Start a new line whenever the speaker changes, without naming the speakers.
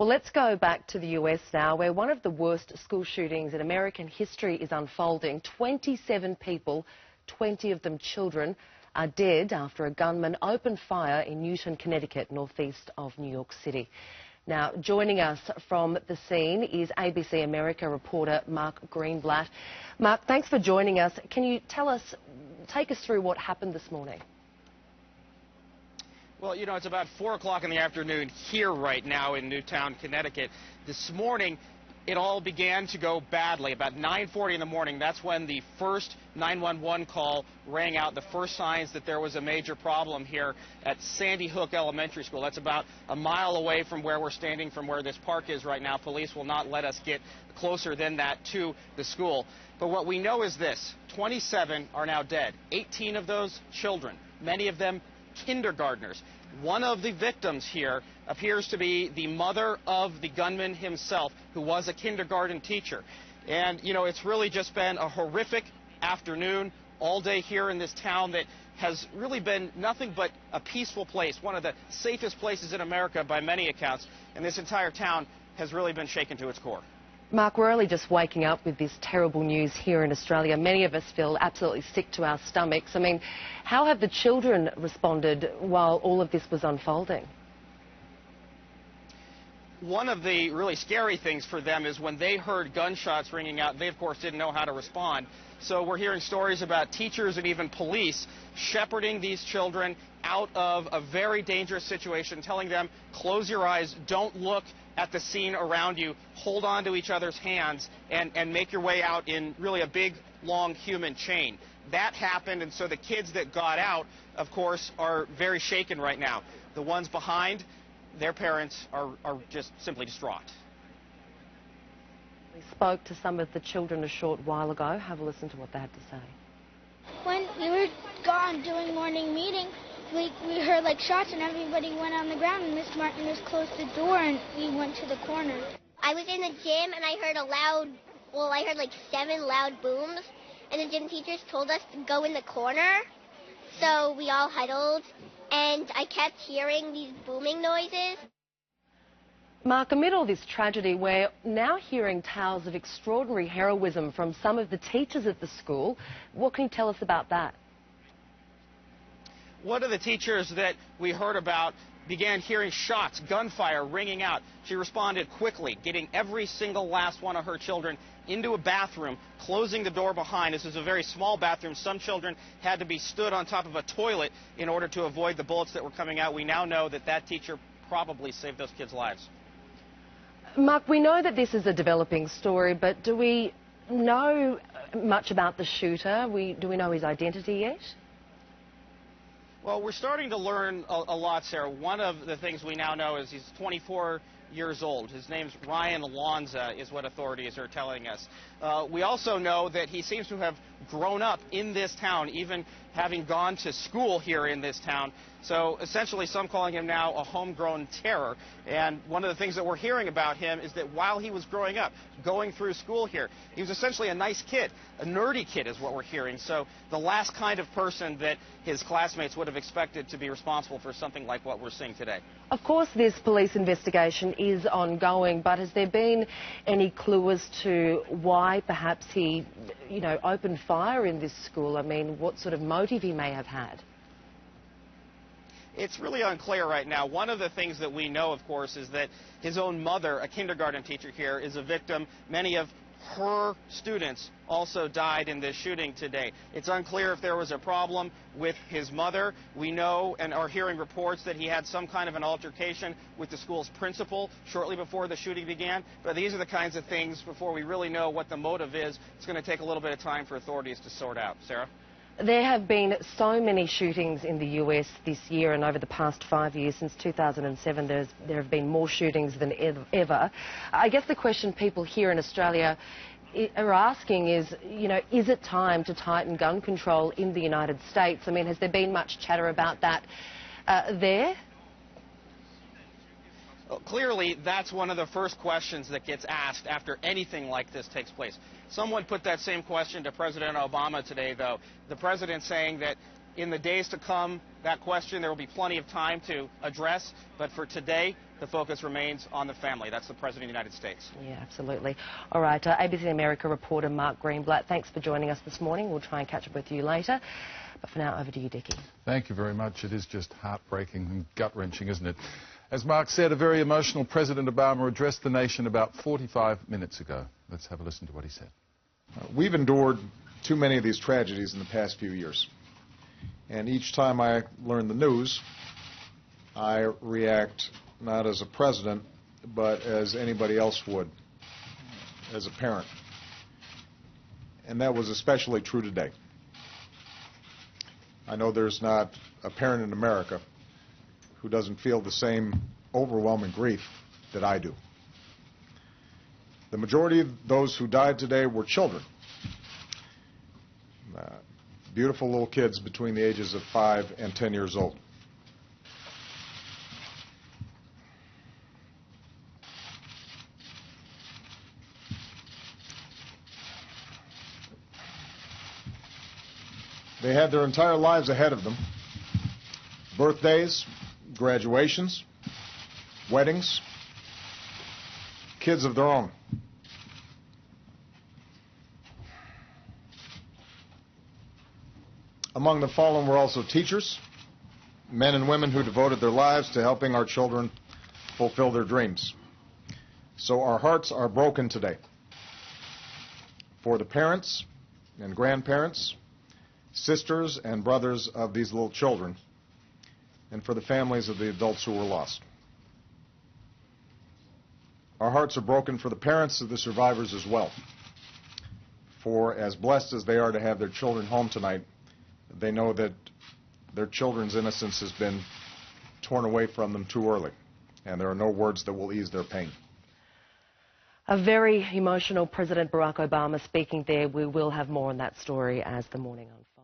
Well, let's go back to the US now, where one of the worst school shootings in American history is unfolding. 27 people, 20 of them children, are dead after a gunman opened fire in Newtown, Connecticut, northeast of New York City. Now, joining us from the scene is ABC America reporter Mark Greenblatt. Mark, thanks for joining us. Can you take us through what happened this morning?
Well, you know, it's about 4 o'clock in the afternoon here right now in Newtown, Connecticut. This morning, it all began to go badly. About 9:40 in the morning, that's when the first 911 call rang out, the first signs that there was a major problem here at Sandy Hook Elementary School. That's about a mile away from where we're standing, from where this park is right now. Police will not let us get closer than that to the school. But what we know is this: 27 are now dead. 18 of those children, many of them kindergartners. One of the victims here appears to be the mother of the gunman himself, who was a kindergarten teacher. And, you know, it's really just been a horrific afternoon all day here in this town that has really been nothing but a peaceful place, one of the safest places in America by many accounts. And this entire town has really been shaken to its core.
Mark, we're only just waking up with this terrible news here in Australia. Many of us feel absolutely sick to our stomachs. I mean, how have the children responded while all of this was unfolding?
One of the really scary things for them is when they heard gunshots ringing out, they of course didn't know how to respond. So we're hearing stories about teachers and even police shepherding these children out of a very dangerous situation, telling them, close your eyes, don't look at the scene around you, hold on to each other's hands, and make your way out in really a big, long human chain. That happened, and so the kids that got out, of course, are very shaken right now. The ones behind, their parents are just simply distraught.
We spoke to some of the children a short while ago. Have a listen to what they had to say.
When we were gone doing morning meeting, we heard like shots and everybody went on the ground, and Miss Martin just closed the door and we went to the corner.
I was in the gym and I heard I heard like 7 loud booms, and the gym teachers told us to go in the corner. So we all huddled and I kept hearing these booming noises.
Mark, amid all this tragedy, we're now hearing tales of extraordinary heroism from some of the teachers at the school. What can you tell us about that?
One of the teachers that we heard about began hearing shots, gunfire ringing out. She responded quickly, getting every single last one of her children into a bathroom, closing the door behind. This is a very small bathroom. Some children had to be stood on top of a toilet in order to avoid the bullets that were coming out. We now know that that teacher probably saved those kids' lives.
Mark, we know that this is a developing story, but do we know much about the shooter? Do we know his identity yet?
Well, we're starting to learn a lot, Sarah. One of the things we now know is he's 24 years old. His name's Ryan Lanza, is what authorities are telling us. We also know that he seems to have grown up in this town, even having gone to school here in this town. So essentially, some calling him now a homegrown terror. And one of the things that we're hearing about him is that while he was growing up, going through school here, he was essentially a nice kid, a nerdy kid is what we're hearing. So the last kind of person that his classmates would have expected to be responsible for something like what we're seeing today.
Of course, this police investigation is ongoing, but has there been any clue as to why perhaps he, opened fire in this school? I mean, what sort of motive he may have had?
It's really unclear right now. One of the things that we know, of course, is that his own mother, a kindergarten teacher here, is a victim. Many of her students also died in this shooting today. It's unclear if there was a problem with his mother. We know and are hearing reports that he had some kind of an altercation with the school's principal shortly before the shooting began. But these are the kinds of things, before we really know what the motive is, it's going to take a little bit of time for authorities to sort out. Sarah?
There have been so many shootings in the US this year, and over the past 5 years, since 2007, there have been more shootings than ever. I guess the question people here in Australia are asking is, is it time to tighten gun control in the United States? I mean, has there been much chatter about that there?
Well, clearly, that's one of the first questions that gets asked after anything like this takes place. Someone put that same question to President Obama today, though. The president saying that In the days to come, that question there will be plenty of time to address, but for today, the focus remains on the family. That's the President of the United States.
Yeah, absolutely. All right, ABC America reporter Mark Greenblatt, thanks for joining us this morning. We'll try and catch up with you later. But for now, over to you, Dickie.
Thank you very much. It is just heartbreaking and gut-wrenching, isn't it? As Mark said, a very emotional President Obama addressed the nation about 45 minutes ago. Let's have a listen to what he said.
We've endured too many of these tragedies in the past few years. And each time I learn the news, I react not as a president, but as anybody else would, as a parent. And that was especially true today. I know there's not a parent in America who doesn't feel the same overwhelming grief that I do. The majority of those who died today were children. Beautiful little kids between the ages of 5 and 10 years old. They had their entire lives ahead of them. Birthdays, graduations, weddings, kids of their own. Among the fallen were also teachers, men and women who devoted their lives to helping our children fulfill their dreams. So our hearts are broken today for the parents and grandparents, sisters and brothers of these little children, and for the families of the adults who were lost. Our hearts are broken for the parents of the survivors as well, for as blessed as they are to have their children home tonight, they know that their children's innocence has been torn away from them too early, and there are no words that will ease their pain.
A very emotional President Barack Obama speaking there. We will have more on that story as the morning unfolds.